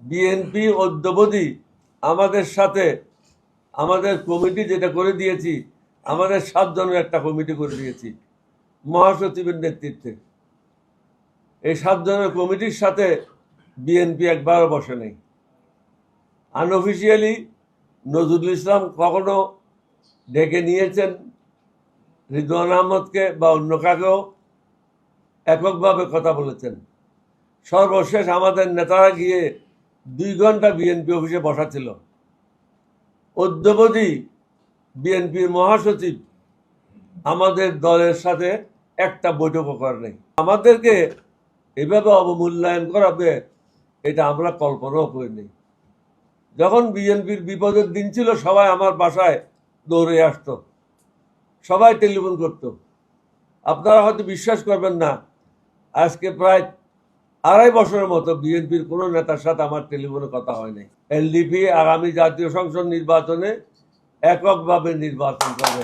BNP অদ্যবধি আমাদের সাথে আমাদের কমিটি যেটা করে দিয়েছি, আমাদের 7 জনের একটা কমিটি করে দিয়েছি মহাসচিবের নেতৃত্বে। এই 7 জনের কমিটির সাথে বিএনপি একবারও বসে নাই। আনঅফিসিয়ালি নজরুল ইসলাম কখনো ডেকে নিয়েছেন রিদওয়ান আহমদকে বা অন্য কাকেও, এককভাবে কথা বলেছেন। সর্বশেষ আমাদের নেতারা গিয়ে 2 ঘন্টা বিএনপি অফিসে বসা ছিল। অদ্যবধি বিএনপির মহাসচিব আমাদের দলের সাথে একটা বৈঠকও করে নাই। আমাদেরকে এভাবে অবমূল্যায়ন করাবে এটা আমরা কল্পনাও করিনি। যখন বিএনপির বিপদের দিন ছিল, সবাই আমার বাসায় দৌড়ে আসতো, সবাই টেলিফোন করত। আপনারা হয়তো বিশ্বাস করবেন না, আজকে প্রায় 2.5 বছরের মতো বিএনপির কোনো নেতার সাথে আমার টেলিফোনে কথা হয় নাই। এলডিপি আগামী জাতীয় সংসদ নির্বাচনে এককভাবে নির্বাচন করবে।